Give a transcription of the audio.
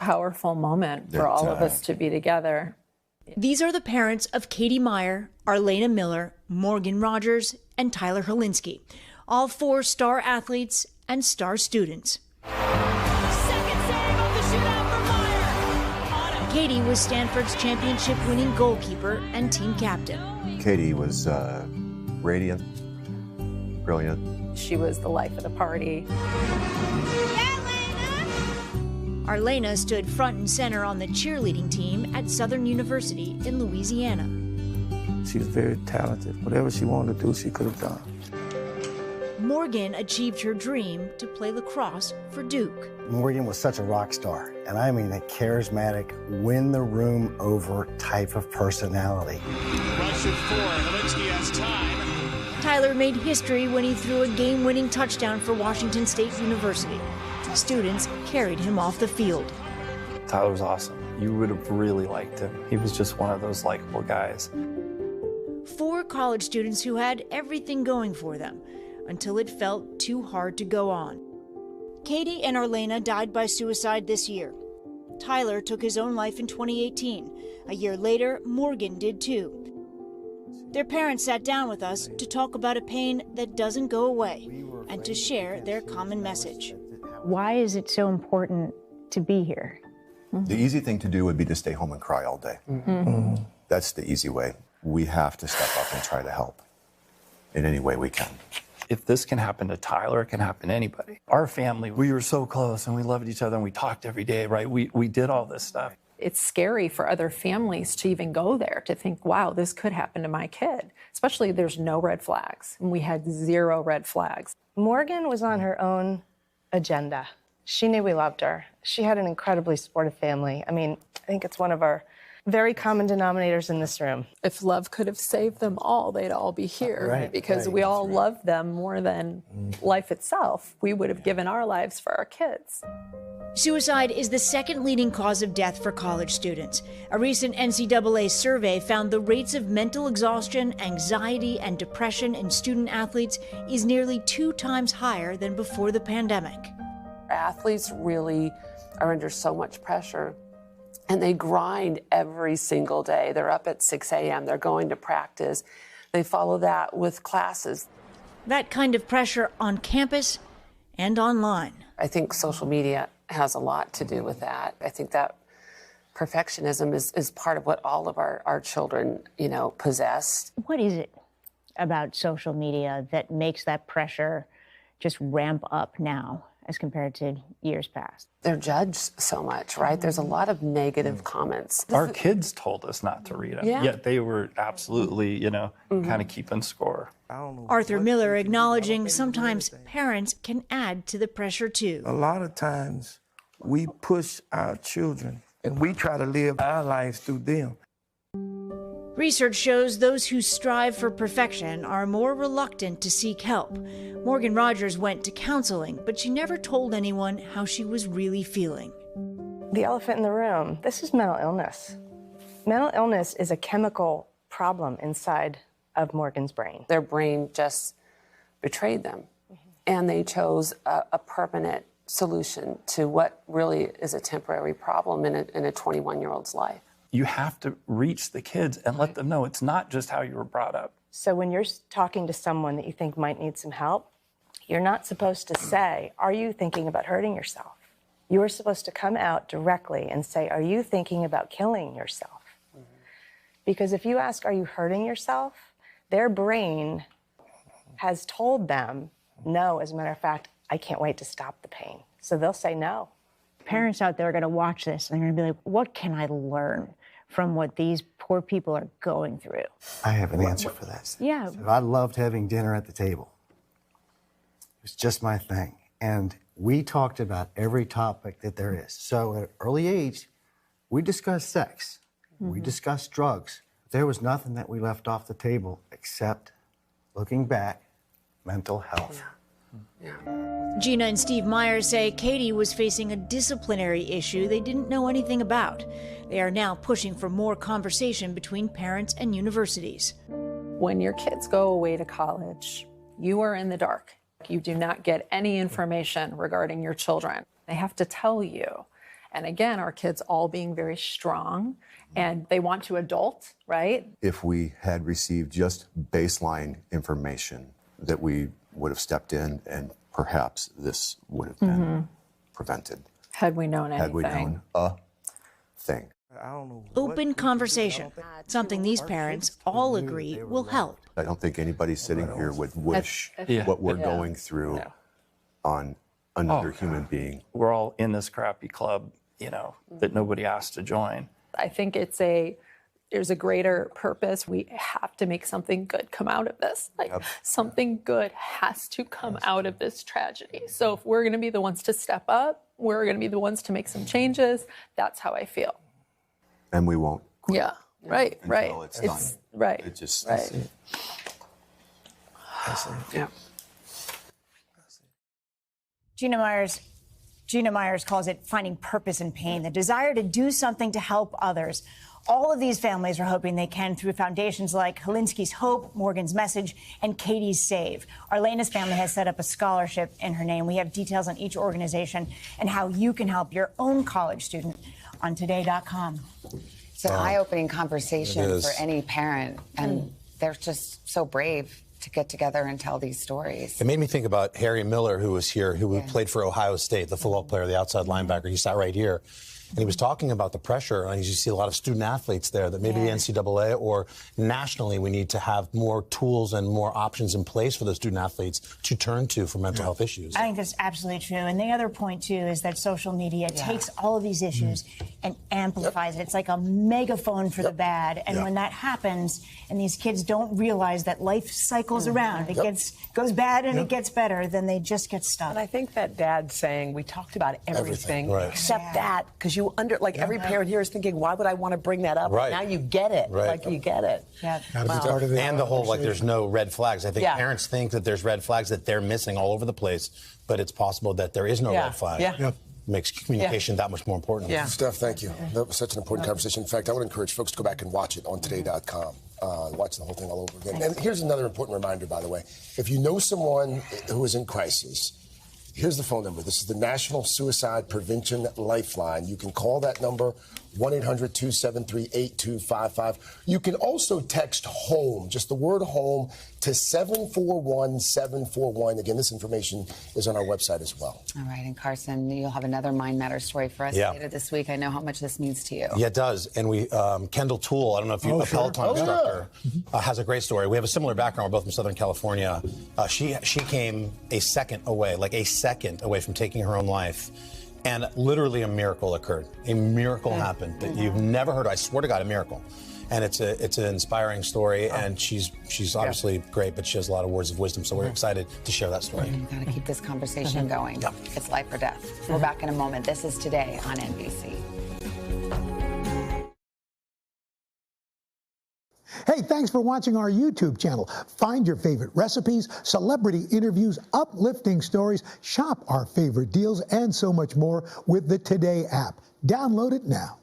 powerful moment for all of us to be together. These are the parents of Katie Meyer, Arlena Miller, Morgan Rogers, and Tyler Helinski, all 4 star athletes and star students. Second save of the shootout for Meyer. Katie was Stanford's championship-winning goalkeeper and team captain. Katie was radiant, brilliant. She was the life of the party. Arlena stood front and center on the cheerleading team at Southern University in Louisiana. She was very talented. Whatever she wanted to do, she could have done. Morgan achieved her dream to play lacrosse for Duke. Morgan was such a rock star, and I mean a charismatic, win-the-room-over type of personality. Rush at 4, Helinski has time. Tyler made history when he threw a game-winning touchdown for Washington State University. Students carried him off the field. Tyler was awesome. You would have really liked him. He was just one of those likable guys. 4 college students who had everything going for them until it felt too hard to go on. Katie and Arlena died by suicide this year. Tyler took his own life in 2018. A year later, Morgan did too. Their parents sat down with us to talk about a pain that doesn't go away and to share their common message. Why is it so important to be here? The easy thing to do would be to stay home and cry all day. That's the easy way. We have to step up and try to help in any way we can. If this can happen to Tyler, it can happen to anybody. Our family, we were so close and we loved each other and we talked every day, right? We did all this stuff. It's scary for other families to even go there, to think, wow, this could happen to my kid. Especially there's no red flags. And we had 0 red flags. Morgan was on her own agenda. She knew we loved her. She had an incredibly supportive family. I mean, I think it's one of our very common denominators in this room. If love could have saved them all, they'd all be here because we all love them more than life itself. We would have given our lives for our kids. Suicide is the second leading cause of death for college students. A recent NCAA survey found the rates of mental exhaustion, anxiety, and depression in student athletes is nearly 2 times higher than before the pandemic. Athletes really are under so much pressure, and they grind every single day. They're up at 6 a.m., they're going to practice. They follow that with classes. That kind of pressure on campus and online. I think social media has a lot to do with that. I think that perfectionism is part of what all of our children, possess. What is it about social media that makes that pressure just ramp up now as compared to years past? They're judged so much, right? There's a lot of negative comments. Our kids told us not to read them, yet they were absolutely, kind of keeping score. Arthur Miller acknowledging sometimes parents can add to the pressure too. A lot of times we push our children and we try to live our lives through them. Research shows those who strive for perfection are more reluctant to seek help. Morgan Rogers went to counseling, but she never told anyone how she was really feeling. The elephant in the room, this is mental illness. Mental illness is a chemical problem inside of Morgan's brain. Their brain just betrayed them, and they chose a permanent solution to what really is a temporary problem in a 21-year-old's life. You have to reach the kids and let them know it's not just how you were brought up. So when you're talking to someone that you think might need some help, you're not supposed to say, are you thinking about hurting yourself? You're supposed to come out directly and say, are you thinking about killing yourself? Because if you ask, are you hurting yourself? Their brain has told them, no, as a matter of fact, I can't wait to stop the pain. So they'll say no. Parents out there are going to watch this and they're going to be like, what can I learn from what these poor people are going through? I have an answer for that. Yeah. So I loved having dinner at the table. It was just my thing. And we talked about every topic that there is. So at an early age, we discussed sex. We discussed drugs. There was nothing that we left off the table except, looking back, mental health. Gina and Steve Myers say Katie was facing a disciplinary issue they didn't know anything about. They are now pushing for more conversation between parents and universities. When your kids go away to college, you are in the dark. You do not get any information regarding your children. They have to tell you. And again, our kids all being very strong and they want to adult, right? If we had received just baseline information, that we would have stepped in and perhaps this would have been prevented. Had we known anything. Had we known a thing. Open conversation, something these parents all agree will help. I don't think anybody sitting here would wish what we're going through on another human being. We're all in this crappy club, you know, that nobody asked to join. I think there's a greater purpose. We have to make something good come out of this. Like something good has to come out of this tragedy. So if we're going to be the ones to step up, we're going to be the ones to make some changes. That's how I feel. And we won't quit. Yeah, right. It's done. Right. It just, Yeah. Gina Myers calls it finding purpose in pain, the desire to do something to help others. All of these families are hoping they can through foundations like Holinsky's Hope, Morgan's Message, and Katie's Save. Arlena's family has set up a scholarship in her name. We have details on each organization and how you can help your own college student on today.com. It's an eye-opening conversation for any parent, and they're just so brave to get together and tell these stories. It made me think about Harry Miller, who was here, who played for Ohio State, the football player, the outside linebacker. He sat right here. And he was talking about the pressure, and you see a lot of student athletes there, that maybe the NCAA or nationally we need to have more tools and more options in place for the student athletes to turn to for mental health issues. I think that's absolutely true. And the other point, too, is that social media takes all of these issues and amplifies it. It's like a megaphone for the bad. And when that happens, and these kids don't realize that life cycles around, it goes bad and it gets better, then they just get stuck. And I think that dad saying, we talked about everything except that, because you every parent here is thinking, why would I want to bring that up? Now you get it. Like you get it. And the whole, there's no red flags. I think parents think that there's red flags that they're missing all over the place, but it's possible that there is no red flag. Makes communication that much more important. Steph, thank you. That was such an important conversation. In fact, I would encourage folks to go back and watch it on today.com. Watch the whole thing all over again. And here's another important reminder, by the way. If you know someone who is in crisis, here's the phone number. This is the National Suicide Prevention Lifeline. You can call that number, 1-800-273-8255. You can also text HOME, just the word HOME, to 741-741. Again, this information is on our website as well. All right, and Carson, you'll have another Mind Matters story for us later this week. I know how much this means to you. Yeah, it does. And we, Kendall Toole, I don't know if you, a Peloton instructor, has a great story. We have a similar background. We're both from Southern California. She came a second away from taking her own life. And literally a miracle occurred. A miracle happened that you've never heard of. I swear to God, a miracle. And it's an inspiring story, and she's obviously great, but she has a lot of words of wisdom, so we're excited to share that story. We've got to keep this conversation going. It's life or death. We're back in a moment. This is Today on NBC. Hey, thanks for watching our YouTube channel. Find your favorite recipes, celebrity interviews, uplifting stories, shop our favorite deals, and so much more with the Today app. Download it now.